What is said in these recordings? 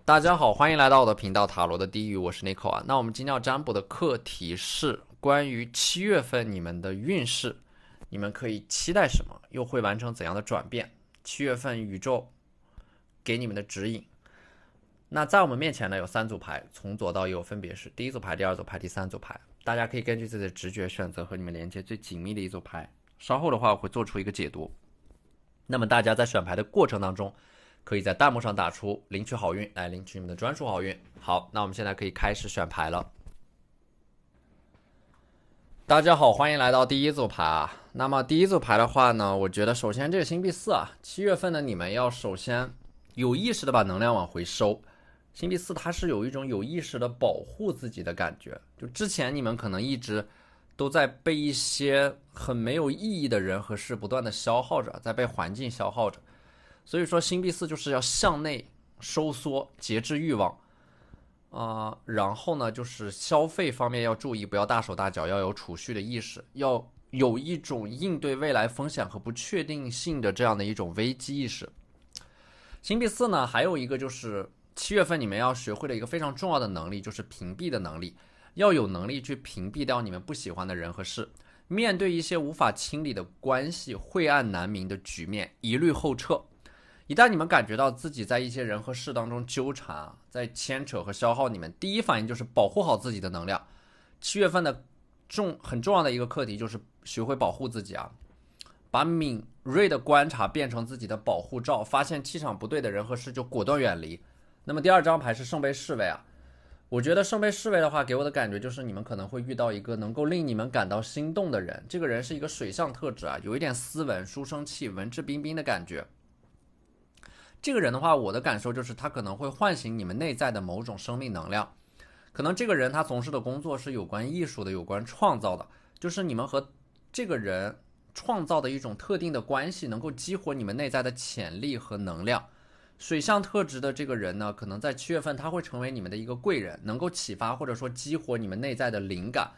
大家好，欢迎来到我的频道塔罗的地狱，我是 Nico 啊。那我们今天要占卜的课题是关于7月份你们的运势，你们可以期待什么，又会完成怎样的转变？7月份宇宙给你们的指引。那在我们面前呢，有3组牌，从左到右分别是第一组牌、第二组牌、第三组牌。大家可以根据自己的直觉选择和你们连接最紧密的一组牌。稍后的话，我会做出一个解读。那么大家在选牌的过程当中，可以在弹幕上打出领取好运，来领取你们的专属好运。好，那我们现在可以开始选牌了。大家好，欢迎来到第一组牌啊。那么第一组牌的话呢，我觉得首先这个星币4啊，7月份的你们要首先有意识的把能量往回收。星币4它是有一种有意识的保护自己的感觉，就之前你们可能一直都在被一些很没有意义的人和事不断的消耗着，在被环境消耗着。所以说星币4就是要向内收缩，节制欲望然后呢就是消费方面要注意，不要大手大脚，要有储蓄的意识，要有一种应对未来风险和不确定性的这样的一种危机意识。星币4呢还有一个就是7月份你们要学会的一个非常重要的能力，就是屏蔽的能力，要有能力去屏蔽掉你们不喜欢的人和事，面对一些无法清理的关系，晦暗难明的局面，一律后撤。一旦你们感觉到自己在一些人和事当中纠缠在牵扯和消耗你们，第一反应就是保护好自己的能量。7月份的很重要的一个课题就是学会保护自己啊，把敏锐的观察变成自己的保护罩，发现气场不对的人和事就果断远离。那么第二张牌是圣杯侍卫啊，我觉得圣杯侍卫的话给我的感觉就是你们可能会遇到一个能够令你们感到心动的人，这个人是一个水象特质啊，有一点斯文书生气文质彬彬的感觉。这个人的话，我的感受就是他可能会唤醒你们内在的某种生命能量。可能这个人他从事的工作是有关艺术的，有关创造的，就是你们和这个人创造的一种特定的关系，能够激活你们内在的潜力和能量。水象特质的这个人呢，可能在7月份他会成为你们的一个贵人，能够启发或者说激活你们内在的灵感，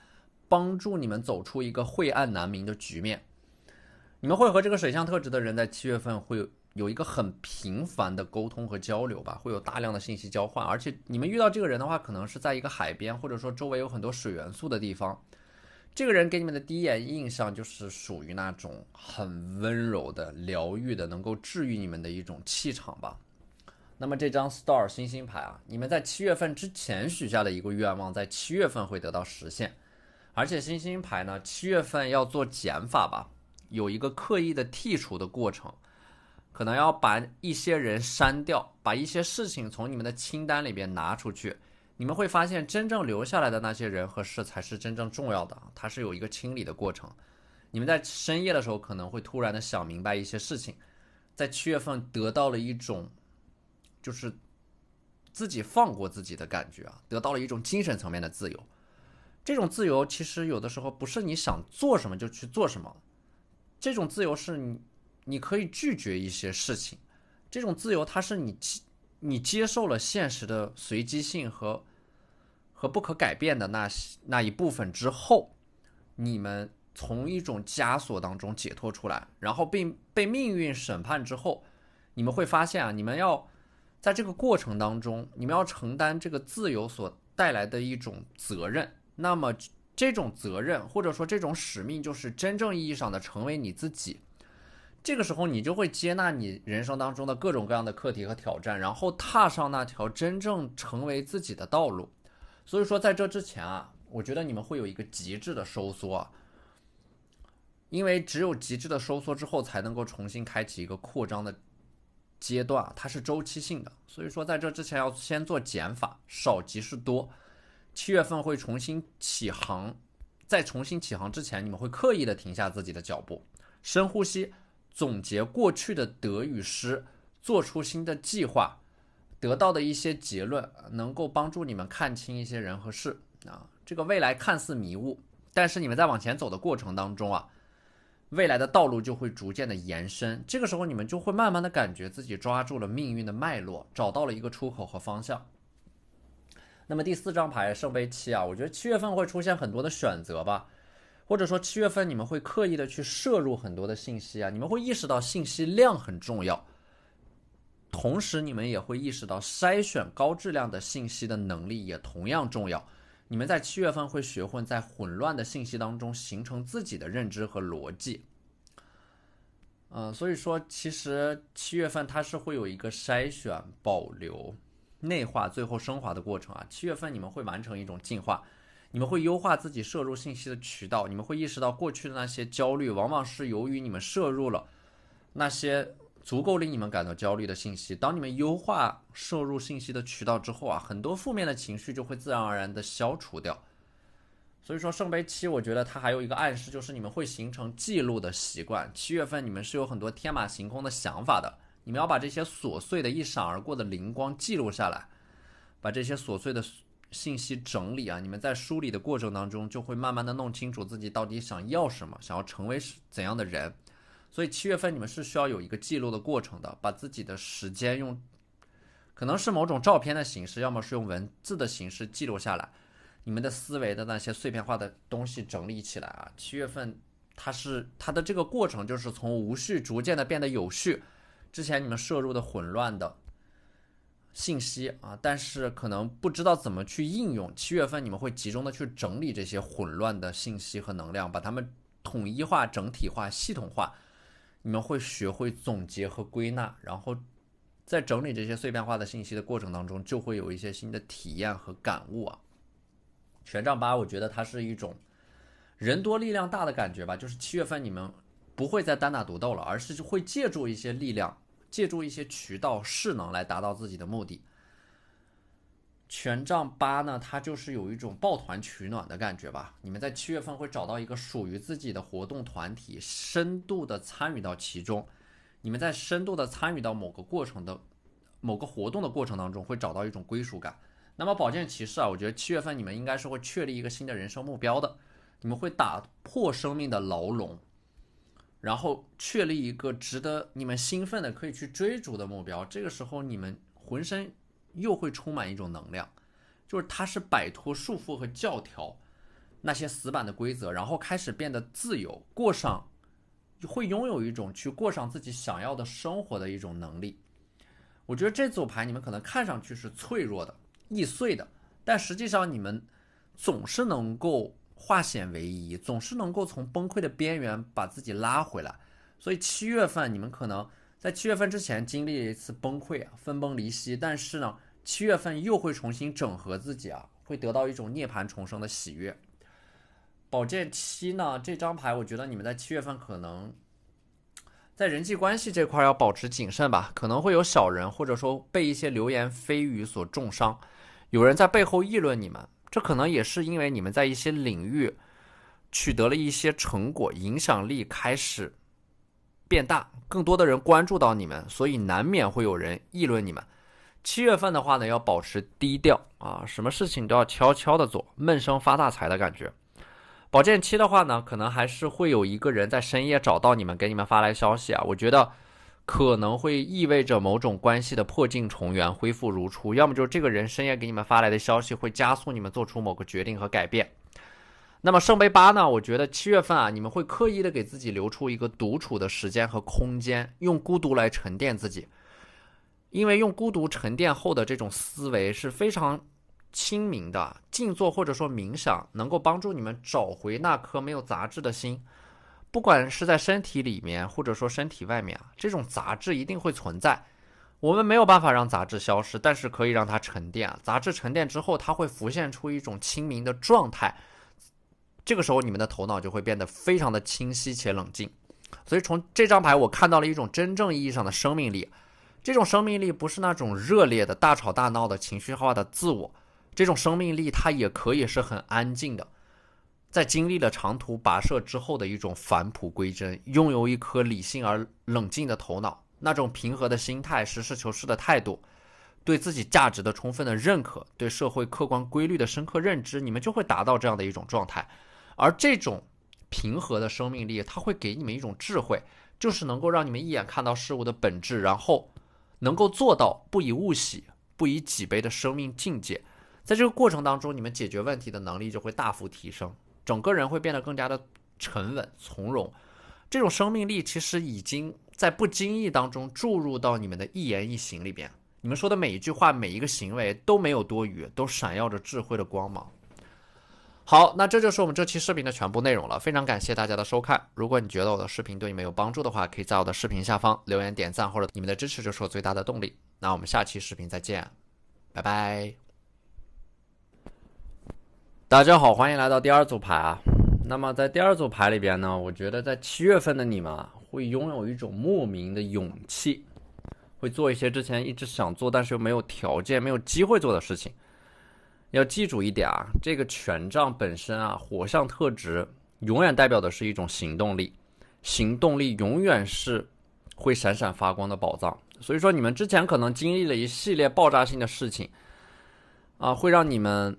帮助你们走出一个晦暗难明的局面。你们会和这个水象特质的人在7月份会有一个很频繁的沟通和交流吧，会有大量的信息交换，而且你们遇到这个人的话，可能是在一个海边，或者说周围有很多水元素的地方。这个人给你们的第一眼印象就是属于那种很温柔的、疗愈的，能够治愈你们的一种气场吧。那么这张 Star 星星牌啊，你们在7月份之前许下的一个愿望，在7月份会得到实现。而且星星牌呢，7月份要做减法吧，有一个刻意的剔除的过程，可能要把一些人删掉，把一些事情从你们的清单里边拿出去。你们会发现，真正留下来的那些人和事才是真正重要的，它是有一个清理的过程。你们在深夜的时候可能会突然的想明白一些事情，在7月份得到了一种就是自己放过自己的感觉啊，得到了一种精神层面的自由。这种自由其实有的时候不是你想做什么就去做什么，这种自由是你可以拒绝一些事情，这种自由它是你接受了现实的随机性和不可改变的那一部分之后，你们从一种枷锁当中解脱出来，然后并被命运审判之后，你们会发现啊，你们要在这个过程当中，你们要承担这个自由所带来的一种责任。那么这种责任或者说这种使命，就是真正意义上的成为你自己。这个时候你就会接纳你人生当中的各种各样的课题和挑战，然后踏上那条真正成为自己的道路。所以说在这之前啊，我觉得你们会有一个极致的收缩啊，因为只有极致的收缩之后，才能够重新开启一个扩张的阶段，它是周期性的。所以说在这之前要先做减法，少即是多。7月份会重新起航，在重新起航之前，你们会刻意的停下自己的脚步，深呼吸，总结过去的得与失，做出新的计划，得到的一些结论能够帮助你们看清一些人和事啊。这个未来看似迷雾，但是你们在往前走的过程当中啊，未来的道路就会逐渐的延伸。这个时候你们就会慢慢的感觉自己抓住了命运的脉络，找到了一个出口和方向。那么第4张牌圣杯7啊，我觉得7月份会出现很多的选择吧，或者说7月份你们会刻意的去摄入很多的信息啊，你们会意识到信息量很重要，同时你们也会意识到筛选高质量的信息的能力也同样重要。你们在7月份会学会在混乱的信息当中形成自己的认知和逻辑。所以说其实7月份它是会有一个筛选、保留、内化最后升华的过程啊。7月份你们会完成一种进化，你们会优化自己摄入信息的渠道，你们会意识到过去的那些焦虑往往是由于你们摄入了那些足够令你们感到焦虑的信息。当你们优化摄入信息的渠道之后啊，很多负面的情绪就会自然而然的消除掉。所以说圣杯7我觉得它还有一个暗示，就是你们会形成记录的习惯。7月份你们是有很多天马行空的想法的，你们要把这些琐碎的一闪而过的灵光记录下来，把这些琐碎的信息整理啊，你们在梳理的过程当中就会慢慢的弄清楚自己到底想要什么，想要成为怎样的人。所以7月份你们是需要有一个记录的过程的，把自己的时间用可能是某种照片的形式，要么是用文字的形式记录下来，你们的思维的那些碎片化的东西整理起来啊。7月份它的这个过程就是从无序逐渐的变得有序，之前你们摄入的混乱的信息啊，但是可能不知道怎么去应用。7月份你们会集中的去整理这些混乱的信息和能量，把它们统一化、整体化、系统化。你们会学会总结和归纳，然后在整理这些碎片化的信息的过程当中，就会有一些新的体验和感悟啊。权杖8我觉得它是一种人多力量大的感觉吧，就是7月份你们不会再单打独斗了，而是会借助一些力量，借助一些渠道势能来达到自己的目的。权杖8呢，它就是有一种抱团取暖的感觉吧。你们在7月份会找到一个属于自己的活动团体，深度的参与到其中。你们在深度的参与到某个活动的过程当中，会找到一种归属感。那么宝剑骑士啊，我觉得7月份你们应该是会确立一个新的人生目标的。你们会打破生命的牢笼，然后确立一个值得你们兴奋的可以去追逐的目标。这个时候你们浑身又会充满一种能量，就是它是摆脱束缚和教条那些死板的规则，然后开始变得自由，会拥有一种去过上自己想要的生活的一种能力。我觉得这组牌你们可能看上去是脆弱的、易碎的，但实际上你们总是能够化险为夷，总是能够从崩溃的边缘把自己拉回来。所以7月份你们可能在7月份之前经历了一次崩溃啊，分崩离析，但是呢7月份又会重新整合自己啊，会得到一种涅槃重生的喜悦。宝剑7呢，这张牌我觉得你们在7月份可能在人际关系这块要保持谨慎吧，可能会有小人或者说被一些流言蜚语所重伤，有人在背后议论你们，这可能也是因为你们在一些领域取得了一些成果，影响力开始变大，更多的人关注到你们，所以难免会有人议论你们。7月份的话呢，要保持低调啊，什么事情都要悄悄的做，闷声发大财的感觉。宝剑7的话呢，可能还是会有一个人在深夜找到你们，给你们发来消息啊。我觉得可能会意味着某种关系的破镜重圆，恢复如初，要么就是这个人深夜给你们发来的消息会加速你们做出某个决定和改变。那么圣杯8呢，我觉得7月份啊，你们会刻意的给自己留出一个独处的时间和空间，用孤独来沉淀自己。因为用孤独沉淀后的这种思维是非常清明的，静坐或者说冥想能够帮助你们找回那颗没有杂质的心。不管是在身体里面或者说身体外面啊，这种杂质一定会存在。我们没有办法让杂质消失，但是可以让它沉淀。杂质沉淀之后，它会浮现出一种清明的状态。这个时候你们的头脑就会变得非常的清晰且冷静。所以从这张牌我看到了一种真正意义上的生命力。这种生命力不是那种热烈的大吵大闹的情绪化的自我，这种生命力它也可以是很安静的，在经历了长途跋涉之后的一种返璞归真，拥有一颗理性而冷静的头脑，那种平和的心态，实事求是的态度，对自己价值的充分的认可，对社会客观规律的深刻认知，你们就会达到这样的一种状态。而这种平和的生命力，它会给你们一种智慧，就是能够让你们一眼看到事物的本质，然后能够做到不以物喜，不以己悲的生命境界。在这个过程当中，你们解决问题的能力就会大幅提升，整个人会变得更加的沉稳从容。这种生命力其实已经在不经意当中注入到你们的一言一行里边。你们说的每一句话，每一个行为都没有多余，都闪耀着智慧的光芒。好，那这就是我们这期视频的全部内容了，非常感谢大家的收看。如果你觉得我的视频对你们有帮助的话，可以在我的视频下方留言点赞，或者你们的支持就是我最大的动力。那我们下期视频再见，拜拜。大家好，欢迎来到第二组牌啊。那么在第二组牌里边呢，我觉得在7月份的你们会拥有一种莫名的勇气，会做一些之前一直想做但是又没有条件、没有机会做的事情。要记住一点啊，这个权杖本身啊，火象特质永远代表的是一种行动力，行动力永远是会闪闪发光的宝藏。所以说，你们之前可能经历了一系列爆炸性的事情啊，会让你们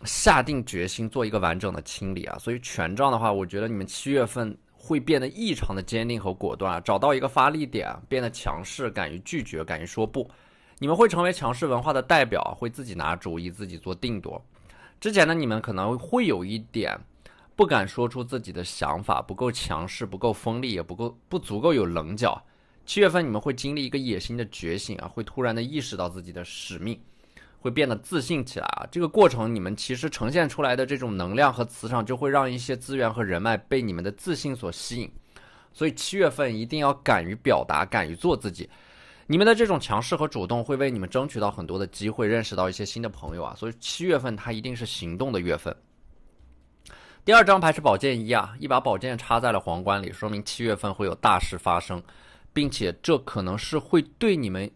下定决心做一个完整的清理啊。所以权杖的话，我觉得你们7月份会变得异常的坚定和果断啊，找到一个发力点，变得强势，敢于拒绝，敢于说不。你们会成为强势文化的代表，会自己拿主意，自己做定夺。之前呢，你们可能会有一点不敢说出自己的想法，不够强势，不够锋利，也不足够有棱角。7月份你们会经历一个野心的觉醒啊，会突然的意识到自己的使命，会变得自信起来啊。这个过程你们其实呈现出来的这种能量和磁场，就会让一些资源和人脉被你们的自信所吸引。所以7月份一定要敢于表达，敢于做自己。你们的这种强势和主动会为你们争取到很多的机会，认识到一些新的朋友啊。所以7月份它一定是行动的月份。第二张牌是宝剑一啊，一把宝剑插在了皇冠里，说明7月份会有大事发生，并且这可能是会对你们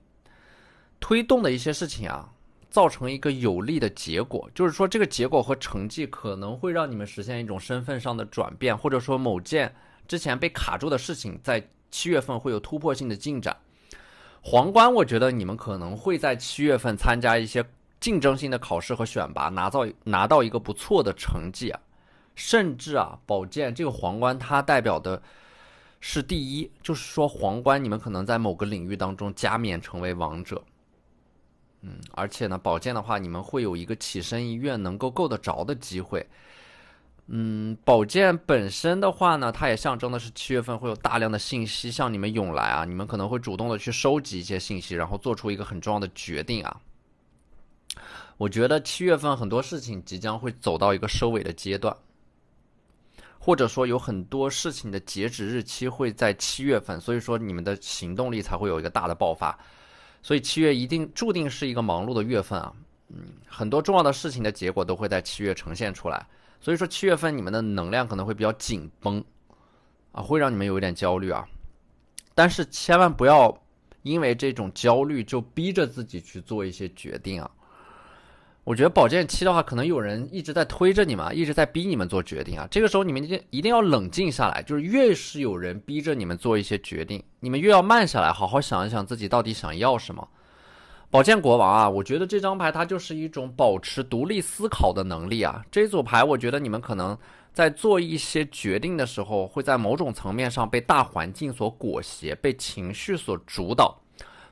推动的一些事情啊，造成一个有利的结果。就是说这个结果和成绩可能会让你们实现一种身份上的转变，或者说某件之前被卡住的事情在7月份会有突破性的进展。皇冠我觉得你们可能会在7月份参加一些竞争性的考试和选拔，拿到一个不错的成绩啊。甚至啊，宝剑这个皇冠它代表的是第一，就是说皇冠你们可能在某个领域当中加冕成为王者。而且呢，宝剑的话你们会有一个起身一跃能够够得着的机会。宝剑本身的话呢，它也象征的是7月份会有大量的信息向你们涌来啊，你们可能会主动的去收集一些信息，然后做出一个很重要的决定啊。我觉得7月份很多事情即将会走到一个收尾的阶段，或者说有很多事情的截止日期会在7月份，所以说你们的行动力才会有一个大的爆发。所以7月一定注定是一个忙碌的月份啊，很多重要的事情的结果都会在7月呈现出来。所以说7月份你们的能量可能会比较紧绷啊，会让你们有一点焦虑啊。但是千万不要因为这种焦虑就逼着自己去做一些决定啊。我觉得宝剑7的话，可能有人一直在推着你们，一直在逼你们做决定啊。这个时候你们一定要冷静下来，就是越是有人逼着你们做一些决定，你们越要慢下来，好好想一想自己到底想要什么。宝剑国王啊，我觉得这张牌它就是一种保持独立思考的能力啊。这组牌我觉得你们可能在做一些决定的时候，会在某种层面上被大环境所裹挟，被情绪所主导。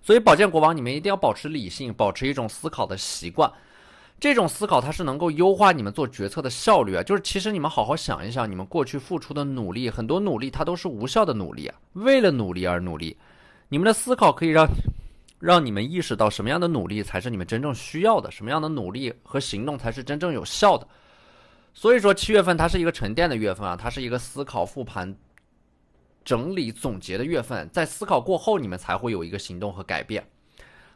所以宝剑国王你们一定要保持理性，保持一种思考的习惯。这种思考它是能够优化你们做决策的效率啊。就是其实你们好好想一想，你们过去付出的努力，很多努力它都是无效的努力啊，为了努力而努力。你们的思考可以让你们意识到什么样的努力才是你们真正需要的，什么样的努力和行动才是真正有效的。所以说7月份它是一个沉淀的月份啊，它是一个思考、复盘、整理、总结的月份。在思考过后，你们才会有一个行动和改变。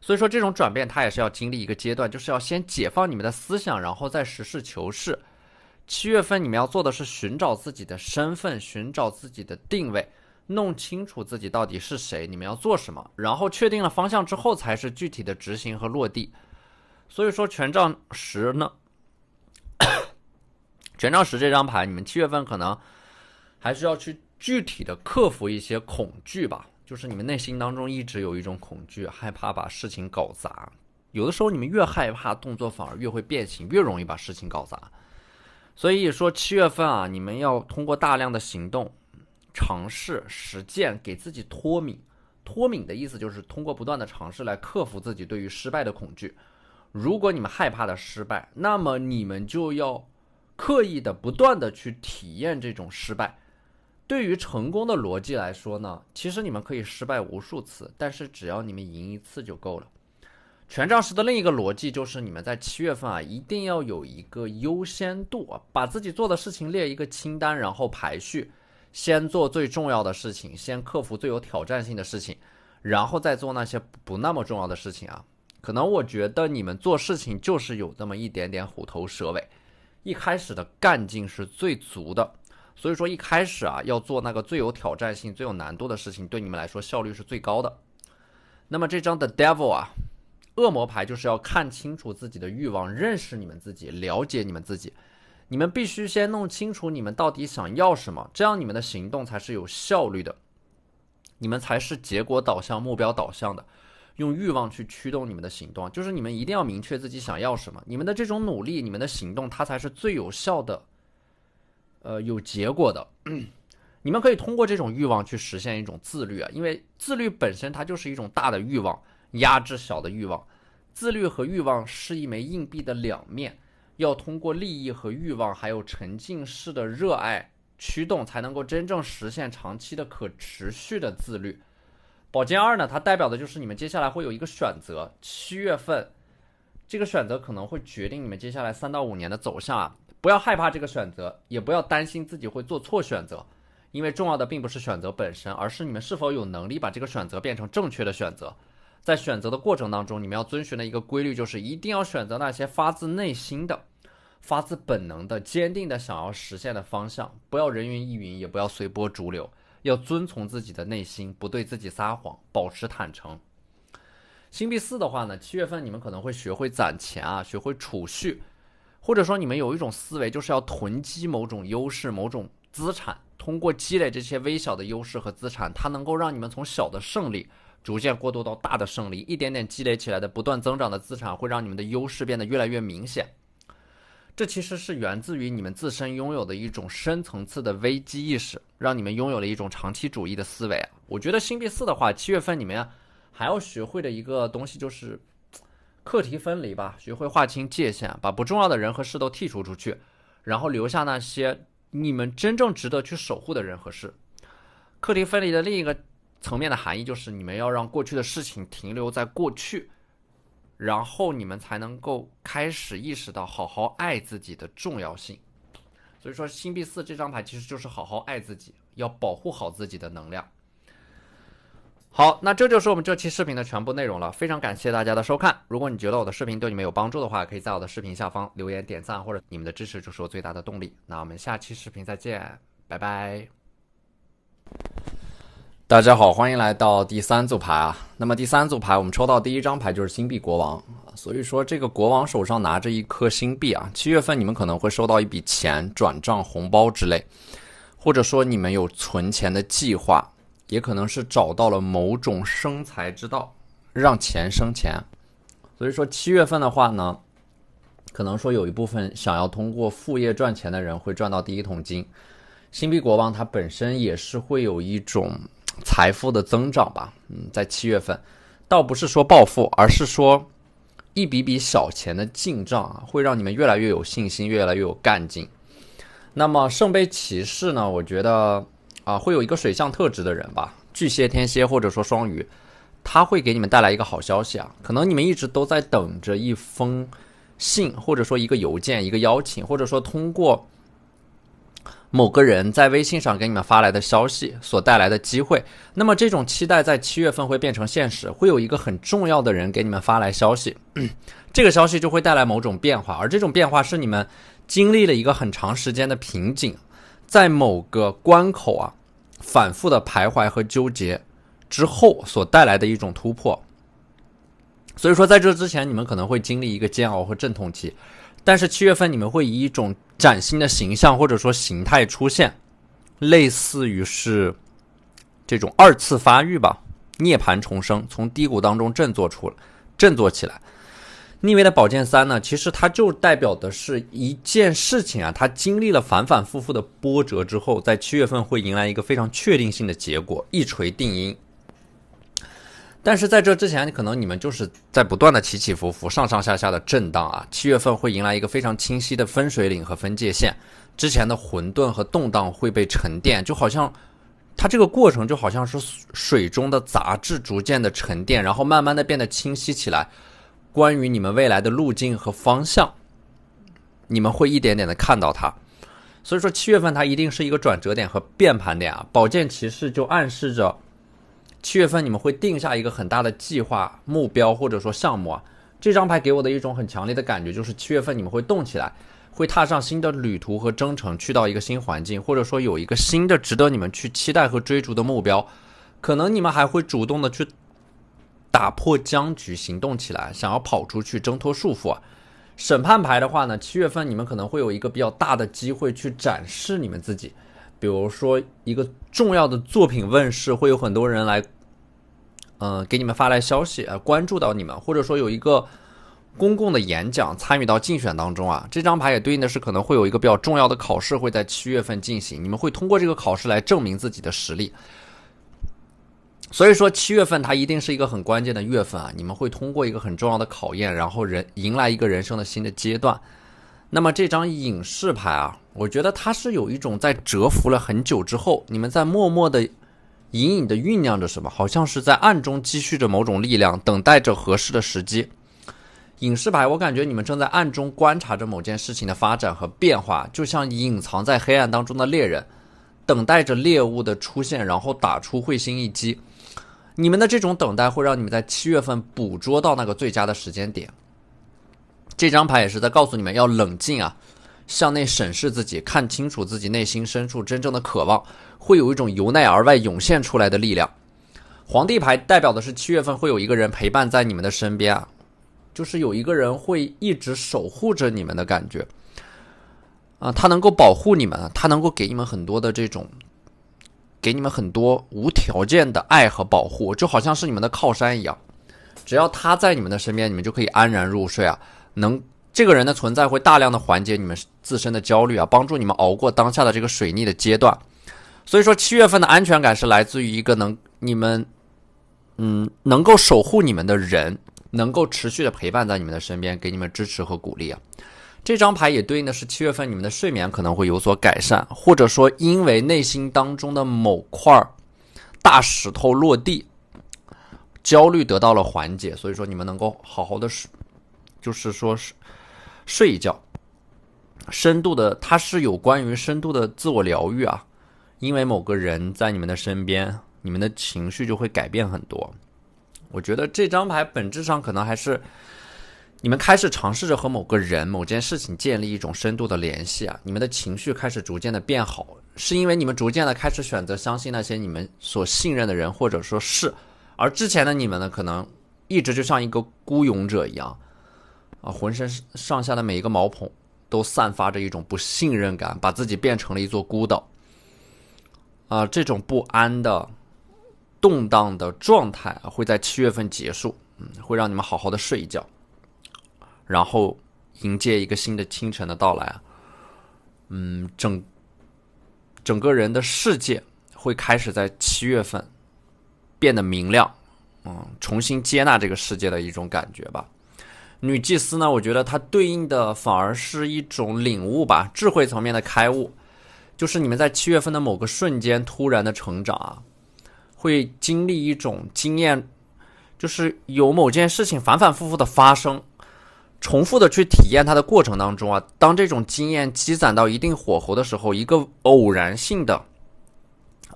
所以说这种转变它也是要经历一个阶段，就是要先解放你们的思想，然后再实事求是。7月份你们要做的是寻找自己的身份，寻找自己的定位，弄清楚自己到底是谁，你们要做什么，然后确定了方向之后才是具体的执行和落地。所以说权杖10呢，权杖10这张牌，你们7月份可能还是要去具体的克服一些恐惧吧，就是你们内心当中一直有一种恐惧，害怕把事情搞砸。有的时候你们越害怕，动作反而越会变形，越容易把事情搞砸。所以说7月份啊，你们要通过大量的行动、尝试、实践，给自己脱敏。脱敏的意思就是通过不断的尝试来克服自己对于失败的恐惧。如果你们害怕的失败，那么你们就要刻意的不断的去体验这种失败。对于成功的逻辑来说呢，其实你们可以失败无数次，但是只要你们赢一次就够了。权杖十的另一个逻辑就是你们在7月份一定要有一个优先度把自己做的事情列一个清单，然后排序，先做最重要的事情，先克服最有挑战性的事情，然后再做那些不那么重要的事情可能我觉得你们做事情就是有这么一点点虎头蛇尾，一开始的干劲是最足的，所以说一开始要做那个最有挑战性最有难度的事情，对你们来说效率是最高的。那么这张的 Devil恶魔牌就是要看清楚自己的欲望，认识你们自己，了解你们自己。你们必须先弄清楚你们到底想要什么，这样你们的行动才是有效率的，你们才是结果导向、目标导向的，用欲望去驱动你们的行动，就是你们一定要明确自己想要什么，你们的这种努力，你们的行动，它才是最有效的，有结果的。你们可以通过这种欲望去实现一种自律因为自律本身它就是一种大的欲望压制小的欲望，自律和欲望是一枚硬币的两面，要通过利益和欲望还有沉浸式的热爱驱动，才能够真正实现长期的可持续的自律。宝剑2呢，它代表的就是你们接下来会有一个选择，7月份这个选择可能会决定你们接下来3到5年的走向不要害怕这个选择，也不要担心自己会做错选择，因为重要的并不是选择本身，而是你们是否有能力把这个选择变成正确的选择。在选择的过程当中，你们要遵循的一个规律就是一定要选择那些发自内心的、发自本能的、坚定的想要实现的方向，不要人云亦云，也不要随波逐流，要遵从自己的内心，不对自己撒谎，保持坦诚。星币4的话呢，7月份你们可能会学会攒钱学会储蓄，或者说你们有一种思维，就是要囤积某种优势、某种资产，通过积累这些微小的优势和资产，它能够让你们从小的胜利逐渐过渡到大的胜利，一点点积累起来的不断增长的资产会让你们的优势变得越来越明显。这其实是源自于你们自身拥有的一种深层次的危机意识，让你们拥有了一种长期主义的思维我觉得星币4的话，7月份你们还要学会的一个东西就是课题分离吧，学会划清界限，把不重要的人和事都剔除出去，然后留下那些你们真正值得去守护的人和事。课题分离的另一个层面的含义就是你们要让过去的事情停留在过去，然后你们才能够开始意识到好好爱自己的重要性。所以说星币4这张牌其实就是好好爱自己，要保护好自己的能量。好，那这就是我们这期视频的全部内容了，非常感谢大家的收看。如果你觉得我的视频对你们有帮助的话，可以在我的视频下方留言点赞，或者你们的支持就是我最大的动力。那我们下期视频再见，拜拜。大家好，欢迎来到第3组牌那么第3组牌我们抽到第一张牌就是星币国王所以说这个国王手上拿着一颗星币7月份你们可能会收到一笔钱、转账、红包之类，或者说你们有存钱的计划，也可能是找到了某种生财之道，让钱生钱。所以说7月份的话呢，可能说有一部分想要通过副业赚钱的人会赚到第一桶金。星币国王它本身也是会有一种财富的增长吧，在7月份倒不是说暴富，而是说一笔笔小钱的进账会让你们越来越有信心，越来越有干劲。那么圣杯骑士呢，我觉得会有一个水象特质的人吧，巨蟹、天蝎或者说双鱼，他会给你们带来一个好消息可能你们一直都在等着一封信，或者说一个邮件、一个邀请，或者说通过某个人在微信上给你们发来的消息所带来的机会，那么这种期待在7月份会变成现实，会有一个很重要的人给你们发来消息这个消息就会带来某种变化，而这种变化是你们经历了一个很长时间的瓶颈，在某个关口反复的徘徊和纠结之后所带来的一种突破。所以说在这之前你们可能会经历一个煎熬和阵痛期，但是7月份你们会以一种崭新的形象或者说形态出现，类似于是这种2次发育吧，涅槃重生，从低谷当中振作起来。逆位的宝剑3呢，其实它就代表的是一件事情它经历了反反复复的波折之后，在7月份会迎来一个非常确定性的结果，一锤定音。但是在这之前可能你们就是在不断的起起伏伏、上上下下的震荡7月份会迎来一个非常清晰的分水岭和分界线，之前的混沌和动荡会被沉淀，就好像它这个过程就好像是水中的杂质逐渐的沉淀，然后慢慢的变得清晰起来。关于你们未来的路径和方向，你们会一点点的看到它。所以说7月份它一定是一个转折点和变盘点啊。宝剑骑士就暗示着7月份你们会定下一个很大的计划、目标或者说项目啊。这张牌给我的一种很强烈的感觉就是7月份你们会动起来，会踏上新的旅途和征程，去到一个新环境，或者说有一个新的值得你们去期待和追逐的目标。可能你们还会主动的去打破僵局，行动起来，想要跑出去挣脱束缚啊。审判牌的话呢，7月份你们可能会有一个比较大的机会去展示你们自己，比如说一个重要的作品问世，会有很多人来给你们发来消息关注到你们，或者说有一个公共的演讲参与到竞选当中啊。这张牌也对应的是可能会有一个比较重要的考试会在7月份进行，你们会通过这个考试来证明自己的实力。所以说7月份它一定是一个很关键的月份啊，你们会通过一个很重要的考验，然后迎来一个人生的新的阶段。那么这张隐士牌啊，我觉得它是有一种在蛰伏了很久之后，你们在默默的隐隐的酝酿着什么，好像是在暗中积蓄着某种力量，等待着合适的时机。隐士牌我感觉你们正在暗中观察着某件事情的发展和变化，就像隐藏在黑暗当中的猎人，等待着猎物的出现，然后打出会心一击。你们的这种等待会让你们在7月份捕捉到那个最佳的时间点。这张牌也是在告诉你们要冷静啊，向内审视自己，看清楚自己内心深处真正的渴望，会有一种由内而外涌现出来的力量。皇帝牌代表的是7月份会有一个人陪伴在你们的身边啊，就是有一个人会一直守护着你们的感觉啊，他能够保护你们，他能够给你们很多的这种，给你们很多无条件的爱和保护，就好像是你们的靠山一样。只要他在你们的身边，你们就可以安然入睡啊。这个人的存在会大量的缓解你们自身的焦虑啊，帮助你们熬过当下的这个水逆的阶段。所以说7月份的安全感是来自于一个你们能够守护你们的人，能够持续的陪伴在你们的身边，给你们支持和鼓励啊。这张牌也对应的是7月份你们的睡眠可能会有所改善，或者说因为内心当中的某块大石头落地，焦虑得到了缓解，所以说你们能够好好的就是说睡一觉。深度的，它是有关于深度的自我疗愈啊，因为某个人在你们的身边，你们的情绪就会改变很多。我觉得这张牌本质上可能还是你们开始尝试着和某个人、某件事情建立一种深度的联系啊，你们的情绪开始逐渐的变好，是因为你们逐渐的开始选择相信那些你们所信任的人或者说事，而之前的你们呢，可能一直就像一个孤勇者一样啊，浑身上下的每一个毛孔都散发着一种不信任感，把自己变成了一座孤岛啊，这种不安的、动荡的状态会在7月份结束，会让你们好好的睡一觉。然后迎接一个新的清晨的到来啊，整个人的世界会开始在7月份变得明亮，重新接纳这个世界的一种感觉吧。女祭司呢，我觉得它对应的反而是一种领悟吧，智慧层面的开悟，就是你们在7月份的某个瞬间突然的成长啊，会经历一种经验，就是有某件事情反反复复的发生，重复的去体验它的过程当中啊，当这种经验积攒到一定火候的时候，一个偶然性的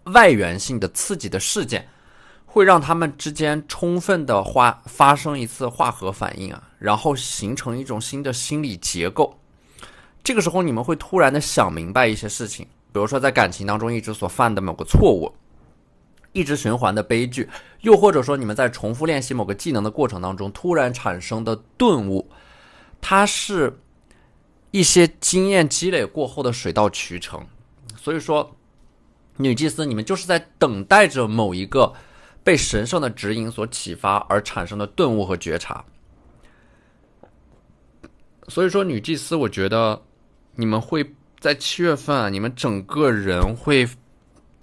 外源性的刺激的事件会让他们之间充分的发生一次化合反应啊，然后形成一种新的心理结构。这个时候你们会突然的想明白一些事情，比如说在感情当中一直所犯的某个错误，一直循环的悲剧，又或者说你们在重复练习某个技能的过程当中突然产生的顿悟，它是一些经验积累过后的水到渠成。所以说女祭司，你们就是在等待着某一个被神圣的指引所启发而产生的顿悟和觉察。所以说女祭司，我觉得你们会在7月份啊，你们整个人会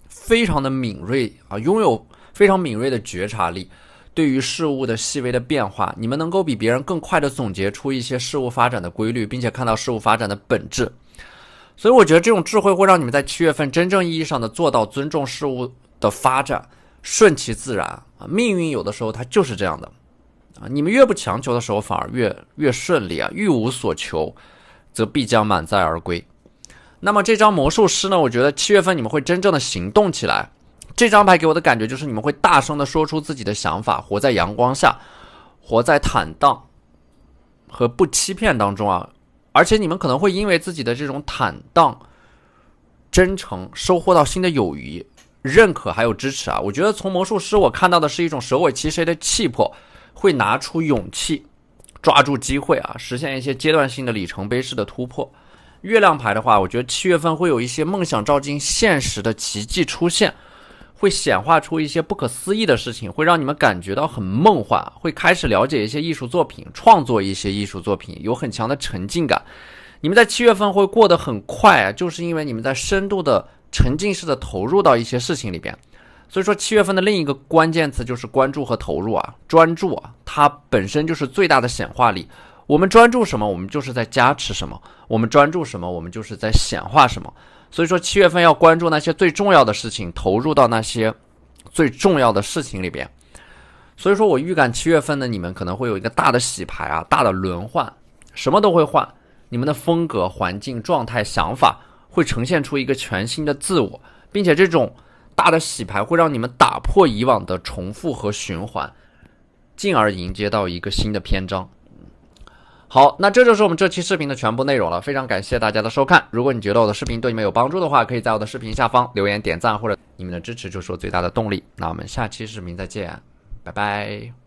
非常的敏锐啊，拥有非常敏锐的觉察力，对于事物的细微的变化，你们能够比别人更快的总结出一些事物发展的规律，并且看到事物发展的本质。所以我觉得这种智慧会让你们在7月份真正意义上的做到尊重事物的发展，顺其自然啊。命运有的时候它就是这样的啊，你们越不强求的时候，反而越顺利啊。欲无所求，则必将满载而归。那么这张魔术师呢，我觉得7月份你们会真正的行动起来。这张牌给我的感觉就是你们会大声的说出自己的想法，活在阳光下，活在坦荡和不欺骗当中啊。而且你们可能会因为自己的这种坦荡、真诚，收获到新的友谊、认可还有支持啊。我觉得从魔术师我看到的是一种舍我其谁的气魄，会拿出勇气，抓住机会啊，实现一些阶段性的里程碑式的突破。月亮牌的话，我觉得7月份会有一些梦想照进现实的奇迹出现，会显化出一些不可思议的事情，会让你们感觉到很梦幻，会开始了解一些艺术作品，创作一些艺术作品，有很强的沉浸感。你们在7月份会过得很快啊，就是因为你们在深度的沉浸式的投入到一些事情里边。所以说7月份的另一个关键词就是关注和投入啊，专注啊，它本身就是最大的显化力。我们专注什么，我们就是在加持什么；我们专注什么，我们就是在显化什么。所以说7月份要关注那些最重要的事情，投入到那些最重要的事情里边。所以说我预感7月份的你们可能会有一个大的洗牌啊，大的轮换，什么都会换。你们的风格、环境、状态、想法会呈现出一个全新的自我，并且这种大的洗牌会让你们打破以往的重复和循环，进而迎接到一个新的篇章。好，那这就是我们这期视频的全部内容了，非常感谢大家的收看。如果你觉得我的视频对你们有帮助的话，可以在我的视频下方留言点赞，或者你们的支持就是我最大的动力。那我们下期视频再见，拜拜。